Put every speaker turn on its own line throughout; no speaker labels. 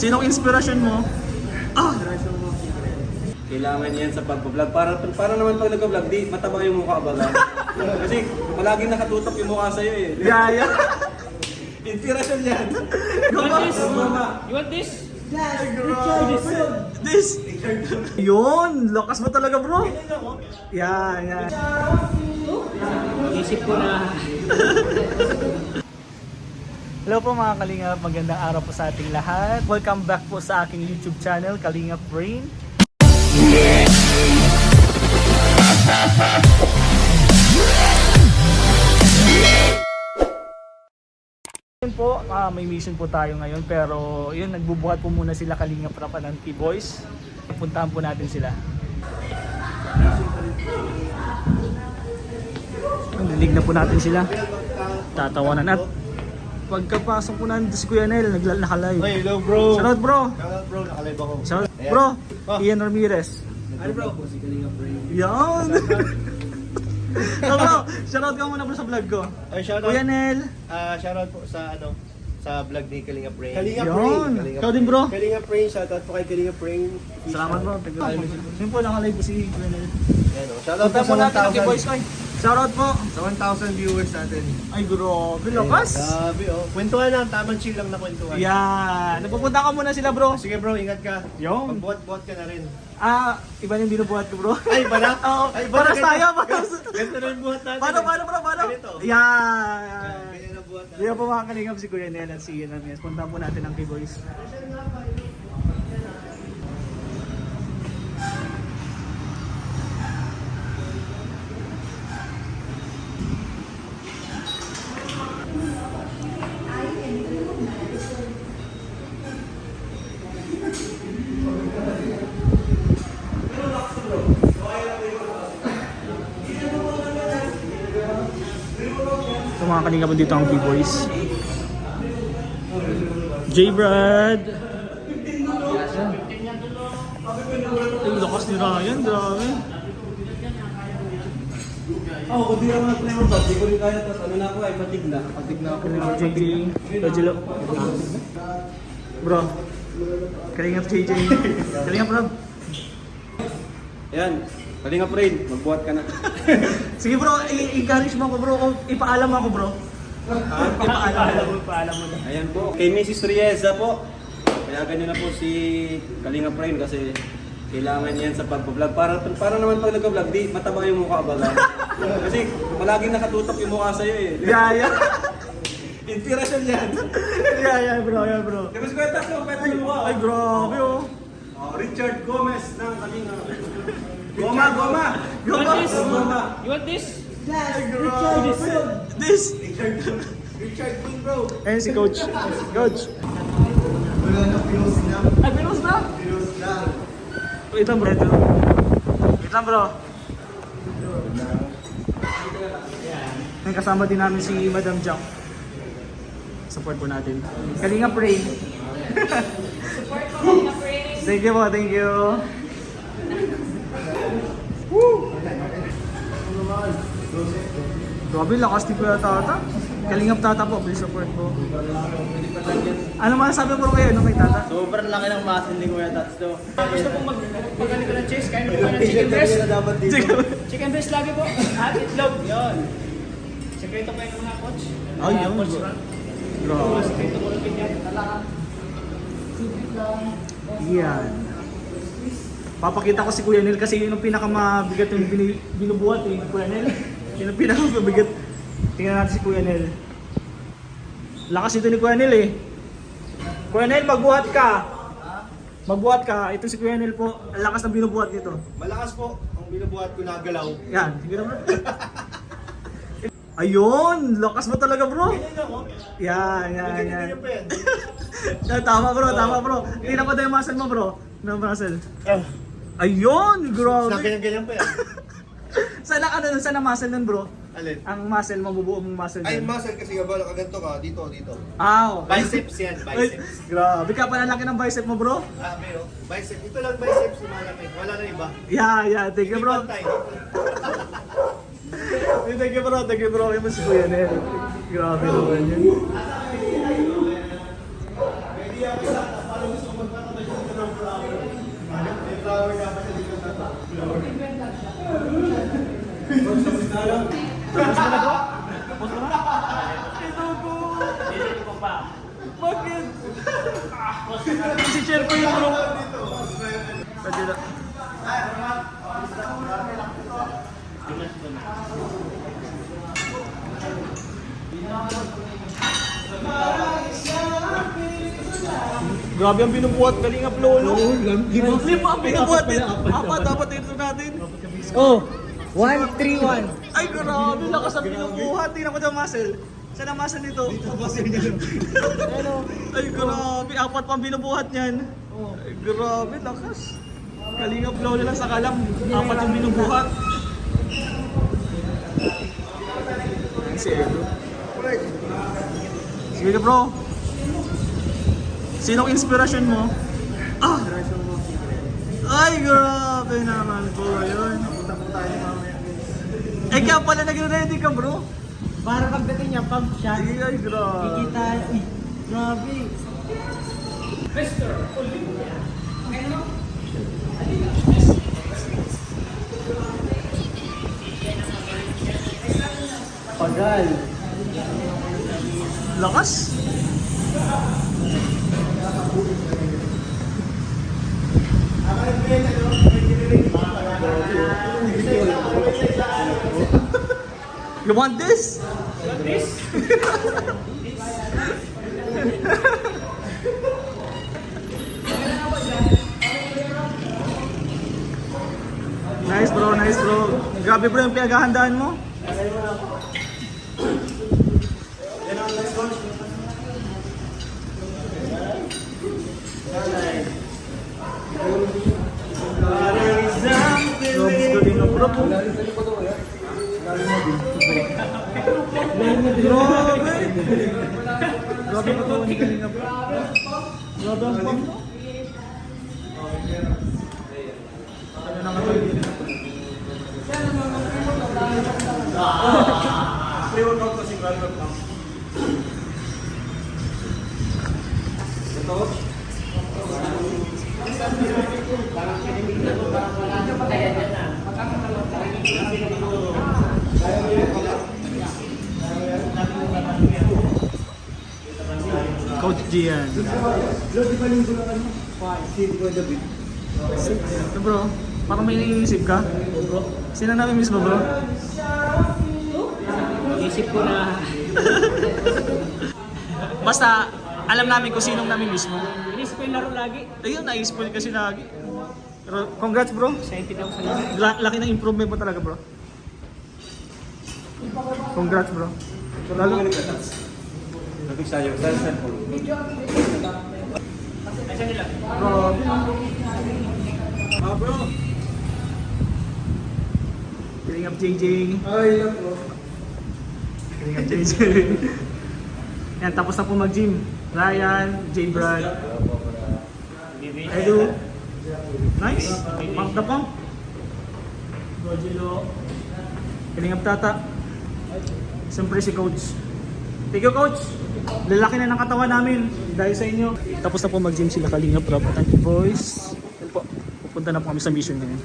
Sinong inspirasyon mo? Ah!
Kailangan yan sa pag-vlog. Para naman pag nag-vlog, di mataba yung mukha baga. Kasi palaging nakatutok yung mukha sa'yo eh.
Yaya!
Inspirasyon yan.
You want this? You want this?
This! Yun! Lakas mo talaga bro! Yan, yan.
Isip ko na.
Hello po mga Kalingap, magandang araw po sa ating lahat. Welcome back po sa aking YouTube channel, Kalingap Brain. Yun po, may mission po tayo ngayon pero yun, nagbubuhat po muna sila Kalingap Rap ng T-Boys. Puntahan po natin sila. Nilig na po natin sila. Tatawanan at pagkapasok po natin si Kuya Nel, nakalive.
Hey, hello bro!
Shoutout bro!
Shoutout bro, nakalive ako.
Shoutout
Ayan.
bro!
Oh.
Ian Ramirez.
Ano bro?
Yan! Oh, bro, shoutout ka muna bro sa vlog ko.
Ay, shoutout.
Kuya Nel.
Shoutout po sa sa vlog ni Kalinga Brain. Kalinga
Yun. Ikaw din bro.
Kalinga Brain, shoutout po kay Kalinga Brain.
Salamat bro. Yun po, nakalive po si Kuya Nel.
Ayan o. Shoutout po
Punta po
sa
natin ang T-Boys. Ay, shoutout po.
Sa 1,000 viewers natin.
Ay, grabe, lakas.
Grabe oh. Kwentuhan lang, tamang chill lang na kwentuhan.
Yan. Napupunta ka muna sila bro.
Sige bro, ingat ka.
Yun.
Magbuhat-buhat ka na rin.
Iba yung binubuhat ko bro.
Ay, bala?
Oo,
Ay, bala,
paras tayo, paras.
Ganito na yung buhat natin.
Paano bro, paano?
Ganito.
Yan.
Ganyan ang buhat natin.
Hindi po mga Kalingap si Kuya Nel at si Ian Ramirez. Punta po natin ang T-Boys. So mga Kalingap, dito ang T-Boys. J-Brad. Ay, lakas ni Ryan, grabe.
Kung di naman na-play mo ba, di ko rin kaya. Tapos ano na ako ay patig na. Patig na ako.
Kalingap JJ. Rajilo. Bro. Kalingap JJ. Kalingap Rob.
Ayan, Kalinga Brain, magbuhat ka na.
Sige bro, i-encourage mo ako bro. O, ipaalam ako bro. Ipaalam mo na.
Ayan po, kay Mrs. Rieza po. Kaya ganyan na po si Kalinga Brain kasi kailangan yan sa pag-vlog. Para naman pag nag-vlog, di mataba yung mukha baga. Kasi palaging nakatutok yung mukha sa'yo eh.
Yeah.
Inspirasyon yan.
Yeah bro.
Di ba si Kuya Tax, kwenta yung mukha?
Ay, grabe oh.
Richard Gomez ng Kalinga. Goma!
You want this?
Goma!
You want this?
This.
Richard King bro!
Ayun si Coach. Coach.
Wala na pinos na.
Ay, pinos na?
Pinos na.
Wait lang bro. Wait lang bro. May kasama din namin si Madam Jack. Support po natin. Kalinga Pray.
Support ko Kalinga Brain.
Thank you po, thank you. Grabe, lakas ni Kuya Tata. Kalingap Tata po, please support po. Ano masasabi mo kayo kay Tata?
Sobrang laki ng muscle ni Kuya Tats to.
Gusto pong magaling ko ng cheese? Kain mo ng chicken breast?
dapat dito.
Chicken breast lagi po. At itlog. Yun. Sekreto kayo ng mga coach.
Ay, yun.
Coach Ron.
Grabe.
Sekreto ko lang yan.
Yan. Papakita ko si Kuya Nel kasi yun ang pinakamabigat yung binubuhat eh, Kuya Nel. Yun ang pinakamabigat. Tingnan natin si Kuya Nel. Lakas ito ni Kuya Nel eh. Kuya Nel, magbuhat ka. Magbuhat ka. Ito si Kuya Nel po. Ang lakas ng binubuhat nito.
Malakas po ang binubuhat ko na galaw.
Yan. Sige na bro. Ayun! Lakas mo talaga bro.
Ganyan ako.
Yan.
Ganyan pa yan.
Tama bro. Tingnan ko tayo yung muscle mo bro. No muscle.
Ah,
Ayun! Grabe!
ganyan pa yan.
Sana saan ang muscle nun bro?
Alin?
Ang muscle, mabubuo mong muscle
Ay,
dun.
muscle kasi nga ba, nakaganto ka, dito.
Okay.
Biceps yan,
Ay,
biceps.
grabe ka pa laki ng bicep mo bro.
Grabe oh. Bicep. Ito lang biceps, lumalaki. Wala na iba.
Yeah. Thank you bro.
Pantay.
Thank you bro. Yung si Kuya Nel. Grabe naman yun. Tapos mo na bro? Tapos mo na? Ito po!
Dito ko pa.
Bakit? Si-share ko yung bro. Pwede na.
Dimas ko na.
Grabe ang binubuhat, Kalingap Lolo. Lima ang binubuhat din. Apat, dapat ito natin.
Oh, 131.
Ay, grabe, lakas ang binubuhat. Tingnan mo daw muscle. Saan ang muscle nito? Ay, grabe, apat pang binubuhat niyan. Ay, grabe, lakas. Kalingap Lolo lang sa kalam. Apat yung binubuhat. Ayan si Edo. Sige bro. Sinong inspirasyon mo? Ah! Ay, grabe naman po yun. Eh kaya pala nagre-ready ka bro?
Para pagdating niya, pag siya,
Ay, grabe.
kikita, grabe.
Mr. Olympia.
Pagal.
Lakas. You want this? Nice bro, nice bro. Grabe bro yung pinaghahandaan mo. Robs galing na bro. Grabe. Grabe pa to, hindi galing na bro. Grabe ang pang to. Ano na nga to, hindi galing na bro.
Pre-workout kasi workout. Ito.
Coach Gian. Ito bro, parang may iniisip ka? Sino nami-miss mo bro?
Isip ko na.
Basta, alam namin kung sinong nami-miss mo.
Inisip ko yung laro lagi.
Ayun, na-spoil kasi lagi. Pero congrats bro.
Excited ako sa laro.
Laki ng improvement mo talaga bro. Congrats bro. Lalo,
Nagpig sa'yo. Sa'yo cellphone.
Ay, saan nila?
bro.
Ah, bro.
Kiling up JJ.
Ay, lang bro.
Kiling up JJ. Yan, tapos na po mag-gym. Ryan, J. Brad, Edu. Nice. Pump the pump. Gojilo. Kiling up Tata. Siyempre si Coach. Thank you Coach. Lalaki na ng katawan namin dahil sa inyo. Tapos na po mag-gym sila Kalingap Rob at Auntie Boys. Yan po. Pupunta na po kami sa mission ngayon.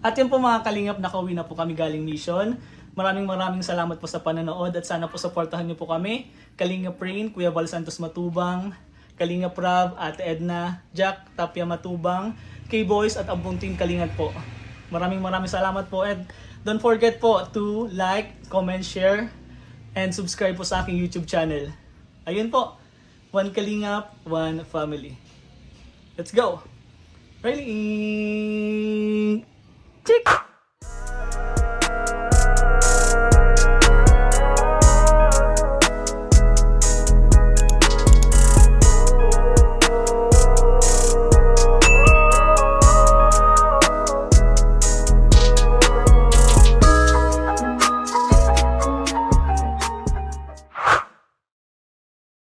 At yun po mga kalingap, nakauwi na po kami galing mission. Maraming salamat po sa panonood at sana po supportahan niyo po kami. Kalingap Rain, Kuya Val Santos Matubang, Kalingap Rob, Ate Edna, Jack, Tapia Matubang, K-Boys at ang buong team Kalingap po. Maraming salamat po and don't forget po to like, comment, share, and subscribe po sa aking YouTube channel. Ayun po, One Kalingap, One Family. Let's go! Riley!